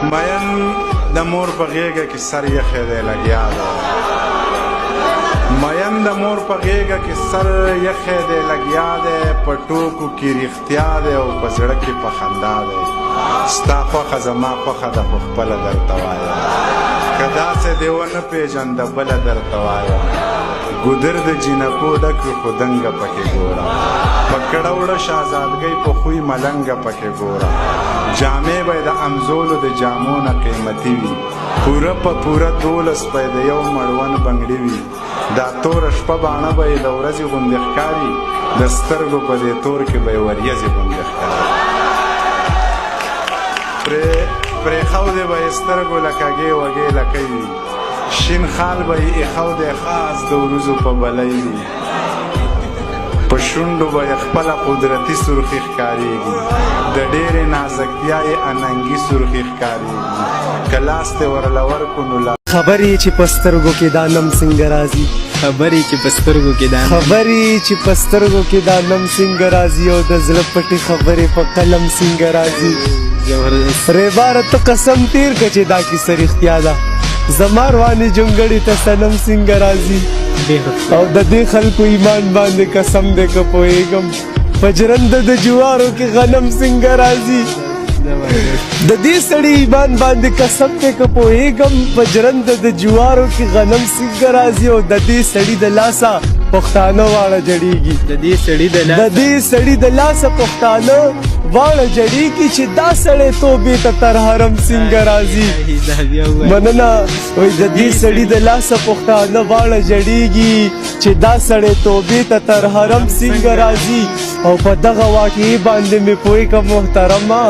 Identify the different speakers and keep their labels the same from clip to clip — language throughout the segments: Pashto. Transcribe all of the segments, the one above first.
Speaker 1: مین د مور په غېږه کې سر یخی دی لګیا دی مین د مور په غېږه کې سر یخی دی لګیا دی په ټوکو کې رښتیا دی او په زړه کې په خندا دی ستا خوښه زما خوښه ده خو خپله درته وایم که داسې دې ونه پېژنده بله درته وایم ګودر د جینکو ډک وي خو دنګه پکې ګوره په کړه وړه شهزادګۍ په خوی ملنګه پکې ګوره جامې به یې د امزولو د جامو نه قیمتي وي پوره په پوره 12 پی د یو مړون بنګړي وي دا توره شپه باڼه به یې د ورځې غوندې ښکاري د سترګو په دې تور کې به یې وریځې غوندې ښکاري پرېښودې به یې سترګو له کږې وږې لکۍ وي شین خال به یې ایښودی خاص د وروځو په بلۍ وي په شونډو به یې خپله قدرتي سرخي ښکارېږي د ډېرې نازکتیا یې اننګي سرخي ښکارېږي که لاس دې ورله ورکړو نو
Speaker 2: خبرې چې په سترګو کې دا نم څنګه راځي
Speaker 3: خبرې چې په سترګو کې دا
Speaker 2: خبرې چې په سترګو کې دا نم څنګه راځي او د زړه پټې خبرې په قلم څنګه راځي ریباره ته قسم تیر که چې دا کیسه رښتیا ده زما روانې جونګړې ته صنم څنګه راځي او د دې خلکو ایمان باندې قسم دی که پوهېږم په جرنده د جوارو کې غنم څنګه راځي د دې سړي ایمان باندې قسم دی که پوهېږم په جرنده د جوارو کې غنم څنګه راځي او د دې سړي د لاسه پښتانه واړه جړېږي
Speaker 3: د دې
Speaker 2: سړي د لاسه پښتانه واړه جړېږي چې دا سړی توبې ته تر حرم څنګه راځي مننه وایي د دې سړي د لاسه پښتانه واړه جړېږي چې دا سړی توبې ته تر حرم څنګه راځي او په دغه واقعي باندې مې پوهې که محترمه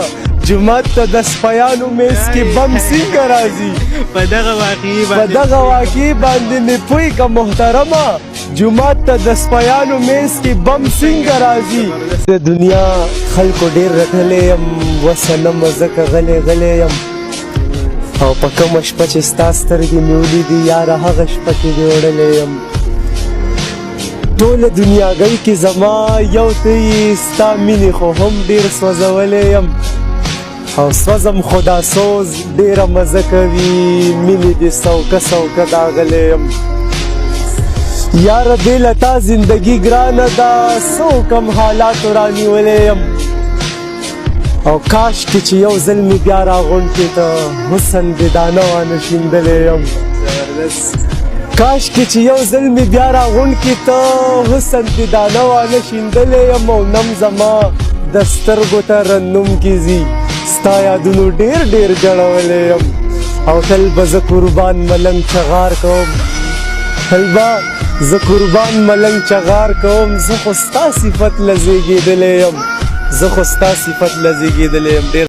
Speaker 2: جومات ته د سپیانو میز کې بم څنګه راځي
Speaker 3: په دغه
Speaker 2: واقعي باندې مې پوهې که محترمه جومات ته د سپیانو میز کې بم څنګه راځي د دنیا خلکو ډېر رټلی یم وصنمه ځکه غلی یم او په کومه شپه چې ستا سترګې مې ولیدي یاره هغه شپه کې دې وړلی یم ټوله دنیاګۍ کې زما یو ته یې ستا مینې خو هم ډېر سوځولی یم او سوځم خو دا سوز ډېره مزه کوي مینې دې سوکه داغلی یم یاره بې له تا زندګي ګرانه ده څه کم حالاتو رانیولی یم او کاش کې چې یو ځل مې بیا راغونډ کې ته حسن دې دانه وانه شیندلی یم کاش کې چې یو ځل مې بیا راغونډ کې ته حسن دې دانه وانه شیندلی یم او نم زما د سترګو ته رنم کې ځي ستا یادونو ډېر جړولی یم او تل به زه قربان ملنګ چغار کوم زه خو ستا صفت له زیږېدلی یم